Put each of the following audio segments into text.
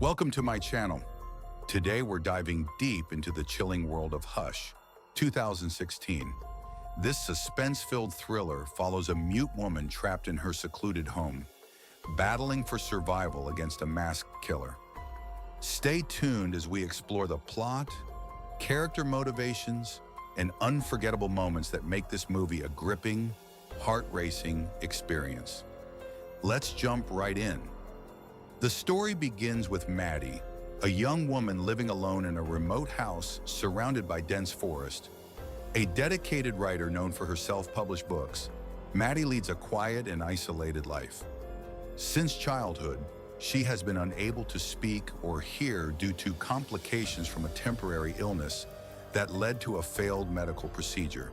Welcome to my channel. Today we're diving deep into the chilling world of Hush, 2016. This suspense-filled thriller follows a mute woman trapped in her secluded home, battling for survival against a masked killer. Stay tuned as we explore the plot, character motivations, and unforgettable moments that make this movie a gripping, heart-racing experience. Let's jump right in. The story begins with Maddy, a young woman living alone in a remote house surrounded by dense forest. A dedicated writer known for her self-published books, Maddy leads a quiet and isolated life. Since childhood, she has been unable to speak or hear due to complications from a temporary illness that led to a failed medical procedure.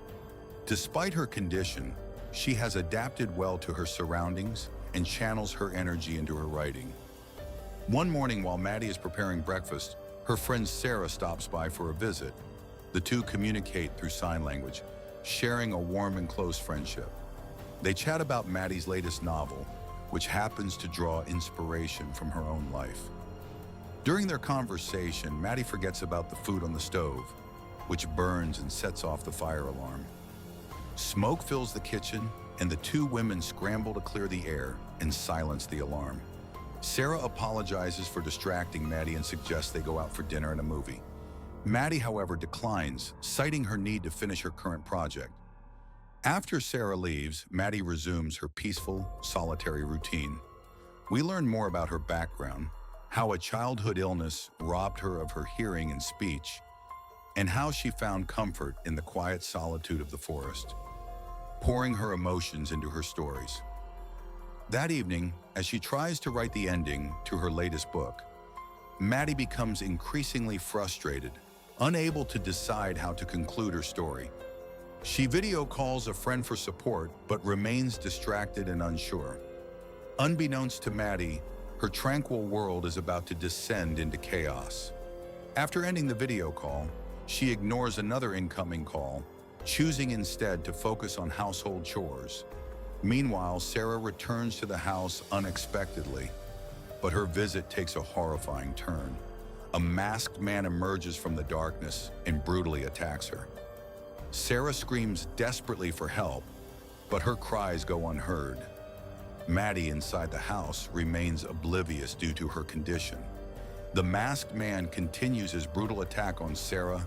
Despite her condition, she has adapted well to her surroundings and channels her energy into her writing. One morning while Maddy is preparing breakfast, her friend Sarah stops by for a visit. The two communicate through sign language, sharing a warm and close friendship. They chat about Maddy's latest novel, which happens to draw inspiration from her own life. During their conversation, Maddy forgets about the food on the stove, which burns and sets off the fire alarm. Smoke fills the kitchen, and the two women scramble to clear the air and silence the alarm. Sarah apologizes for distracting Maddy and suggests they go out for dinner and a movie. Maddy, however, declines, citing her need to finish her current project. After Sarah leaves, Maddy resumes her peaceful, solitary routine. We learn more about her background, how a childhood illness robbed her of her hearing and speech, and how she found comfort in the quiet solitude of the forest, pouring her emotions into her stories. That evening, as she tries to write the ending to her latest book, Maddy becomes increasingly frustrated, unable to decide how to conclude her story. She video calls a friend for support, but remains distracted and unsure. Unbeknownst to Maddy, her tranquil world is about to descend into chaos. After ending the video call, she ignores another incoming call, choosing instead to focus on household chores. Meanwhile, Sarah returns to the house unexpectedly, but her visit takes a horrifying turn. A masked man emerges from the darkness and brutally attacks her. Sarah screams desperately for help, but her cries go unheard. Maddy inside the house remains oblivious due to her condition. The masked man continues his brutal attack on Sarah,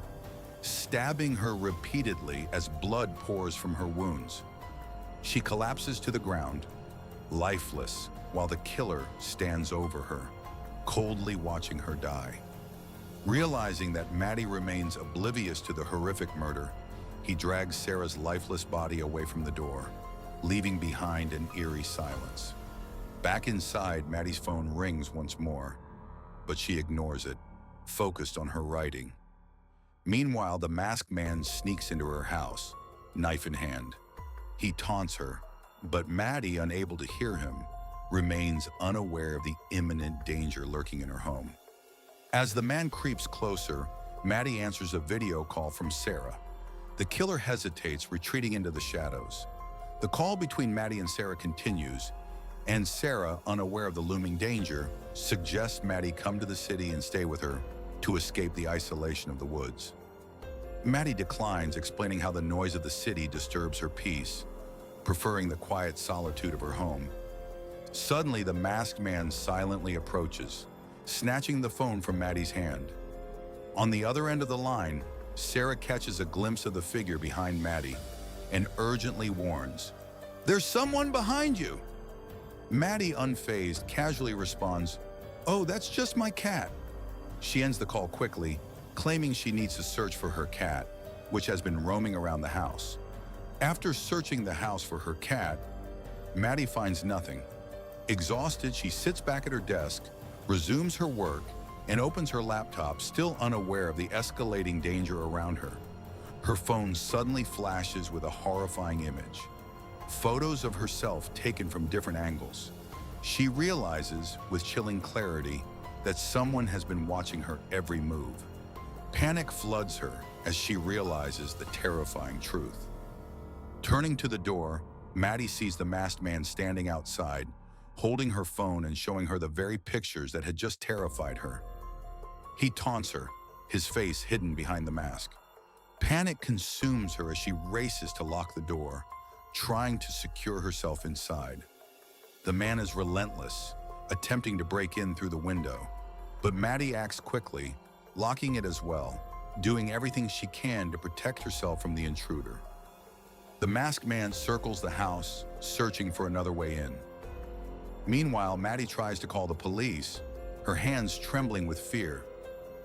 stabbing her repeatedly as blood pours from her wounds. She collapses to the ground, lifeless, while the killer stands over her, coldly watching her die. Realizing that Maddy remains oblivious to the horrific murder, he drags Sarah's lifeless body away from the door, leaving behind an eerie silence. Back inside, Maddy's phone rings once more, but she ignores it, focused on her writing. Meanwhile, the masked man sneaks into her house, knife in hand. He taunts her, but Maddy, unable to hear him, remains unaware of the imminent danger lurking in her home. As the man creeps closer, Maddy answers a video call from Sarah. The killer hesitates, retreating into the shadows. The call between Maddy and Sarah continues, and Sarah, unaware of the looming danger, suggests Maddy come to the city and stay with her to escape the isolation of the woods. Maddy declines, explaining how the noise of the city disturbs her peace, preferring the quiet solitude of her home. Suddenly, the masked man silently approaches, snatching the phone from Maddy's hand. On the other end of the line, Sarah catches a glimpse of the figure behind Maddy and urgently warns, "There's someone behind you!" Maddy, unfazed, casually responds, "Oh, that's just my cat." She ends the call quickly, claiming she needs to search for her cat, which has been roaming around the house. After searching the house for her cat, Maddy finds nothing. Exhausted, she sits back at her desk, resumes her work, and opens her laptop, still unaware of the escalating danger around her. Her phone suddenly flashes with a horrifying image. Photos of herself taken from different angles. She realizes, with chilling clarity, that someone has been watching her every move. Panic floods her as she realizes the terrifying truth. Turning to the door, Maddy sees the masked man standing outside, holding her phone and showing her the very pictures that had just terrified her. He taunts her, his face hidden behind the mask. Panic consumes her as she races to lock the door, trying to secure herself inside. The man is relentless, attempting to break in through the window, but Maddy acts quickly, locking it as well, doing everything she can to protect herself from the intruder. The masked man circles the house, searching for another way in. Meanwhile, Maddy tries to call the police, her hands trembling with fear.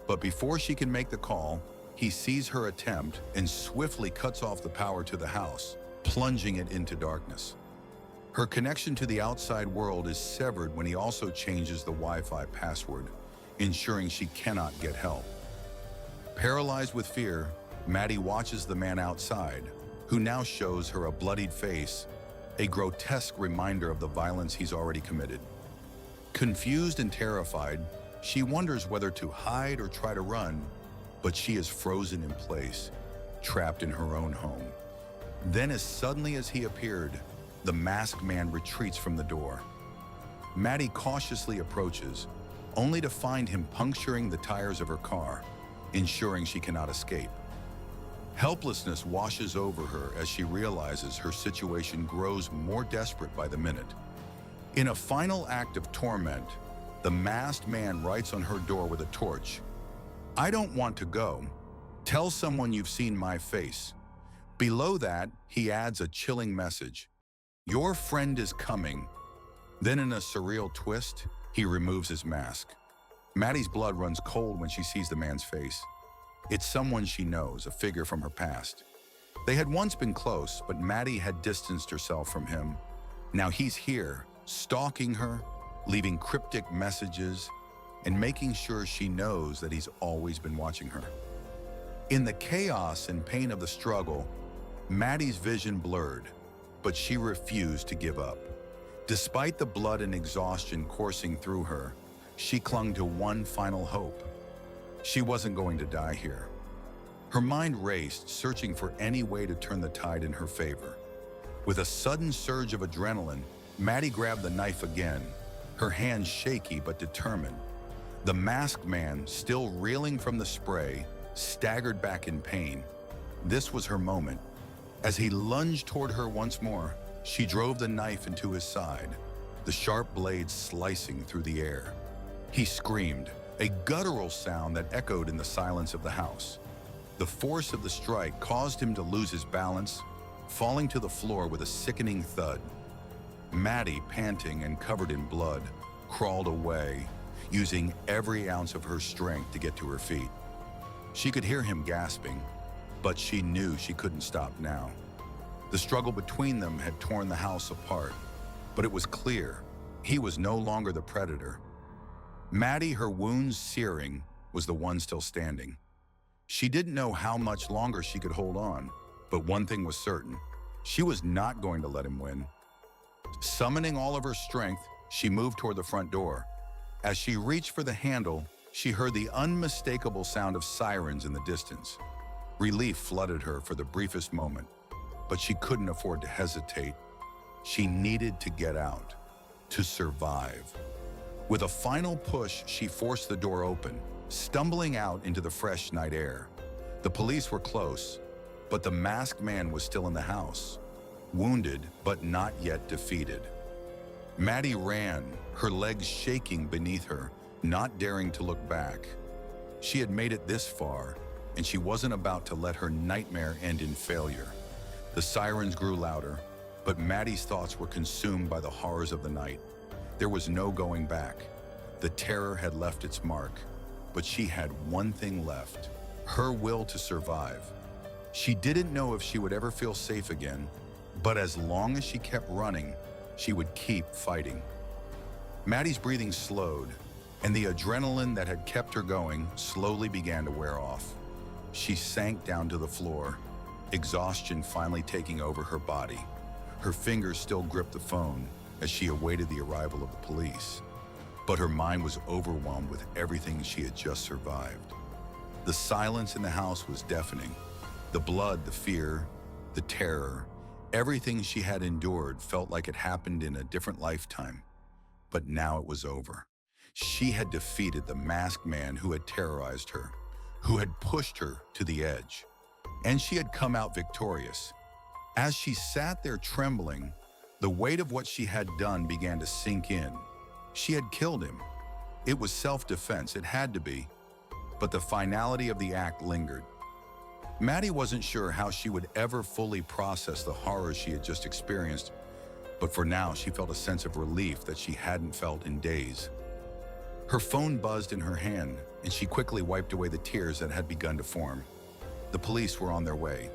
But before she can make the call, he sees her attempt and swiftly cuts off the power to the house, plunging it into darkness. Her connection to the outside world is severed when he also changes the Wi-Fi password, ensuring she cannot get help. Paralyzed with fear, Maddy watches the man outside, who now shows her a bloodied face, a grotesque reminder of the violence he's already committed. Confused and terrified, she wonders whether to hide or try to run, but she is frozen in place, trapped in her own home. Then, as suddenly as he appeared, the masked man retreats from the door. Maddy cautiously approaches, only to find him puncturing the tires of her car, ensuring she cannot escape. Helplessness washes over her as she realizes her situation grows more desperate by the minute. In a final act of torment, the masked man writes on her door with a torch, "I don't want to go. Tell someone you've seen my face." Below that, he adds a chilling message, "Your friend is coming." Then in a surreal twist, he removes his mask. Maddy's blood runs cold when she sees the man's face. It's someone she knows, a figure from her past. They had once been close, but Maddy had distanced herself from him. Now he's here, stalking her, leaving cryptic messages, and making sure she knows that he's always been watching her. In the chaos and pain of the struggle, Maddy's vision blurred, but she refused to give up. Despite the blood and exhaustion coursing through her, she clung to one final hope. She wasn't going to die here. Her mind raced, searching for any way to turn the tide in her favor. With a sudden surge of adrenaline, Maddy grabbed the knife again, her hands shaky but determined. The masked man, still reeling from the spray, staggered back in pain. This was her moment. As he lunged toward her once more, she drove the knife into his side, the sharp blade slicing through the air. He screamed, a guttural sound that echoed in the silence of the house. The force of the strike caused him to lose his balance, falling to the floor with a sickening thud. Maddy, panting and covered in blood, crawled away, using every ounce of her strength to get to her feet. She could hear him gasping, but she knew she couldn't stop now. The struggle between them had torn the house apart, but it was clear he was no longer the predator. Maddy, her wounds searing, was the one still standing. She didn't know how much longer she could hold on, but one thing was certain: she was not going to let him win. Summoning all of her strength, she moved toward the front door. As she reached for the handle, she heard the unmistakable sound of sirens in the distance. Relief flooded her for the briefest moment, but she couldn't afford to hesitate. She needed to get out, to survive. With a final push, she forced the door open, stumbling out into the fresh night air. The police were close, but the masked man was still in the house, wounded but not yet defeated. Maddy ran, her legs shaking beneath her, not daring to look back. She had made it this far, and she wasn't about to let her nightmare end in failure. The sirens grew louder, but Maddy's thoughts were consumed by the horrors of the night. There was no going back. The terror had left its mark, but she had one thing left: her will to survive. She didn't know if she would ever feel safe again, but as long as she kept running, she would keep fighting. Maddy's breathing slowed, and the adrenaline that had kept her going slowly began to wear off. She sank down to the floor, exhaustion finally taking over her body. Her fingers still gripped the phone as she awaited the arrival of the police, but her mind was overwhelmed with everything she had just survived. The silence in the house was deafening. The blood, the fear, the terror, everything she had endured felt like it happened in a different lifetime. But now it was over. She had defeated the masked man who had terrorized her, who had pushed her to the edge. And she had come out victorious. As she sat there trembling, the weight of what she had done began to sink in. She had killed him. It was self-defense, it had to be. But the finality of the act lingered. Maddy wasn't sure how she would ever fully process the horror she had just experienced, but for now she felt a sense of relief that she hadn't felt in days. Her phone buzzed in her hand, and she quickly wiped away the tears that had begun to form. The police were on their way.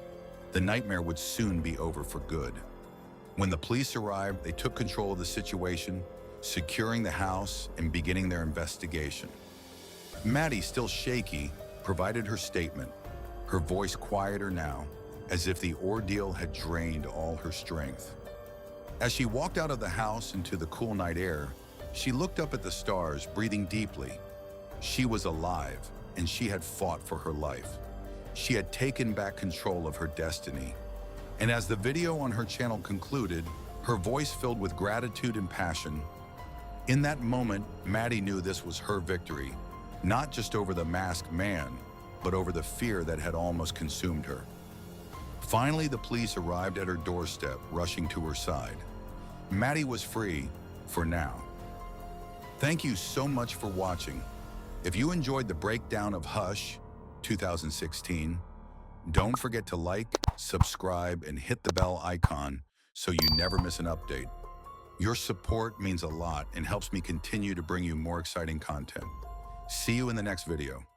The nightmare would soon be over for good. When the police arrived, they took control of the situation, securing the house and beginning their investigation. Maddy, still shaky, provided her statement, her voice quieter now, as if the ordeal had drained all her strength. As she walked out of the house into the cool night air, she looked up at the stars, breathing deeply. She was alive, and she had fought for her life. She had taken back control of her destiny. And as the video on her channel concluded, her voice filled with gratitude and passion. In that moment, Maddy knew this was her victory, not just over the masked man, but over the fear that had almost consumed her. Finally, the police arrived at her doorstep, rushing to her side. Maddy was free, for now. Thank you so much for watching. If you enjoyed the breakdown of Hush 2016, don't forget to like, subscribe, and hit the bell icon so you never miss an update. Your support means a lot and helps me continue to bring you more exciting content. See you in the next video.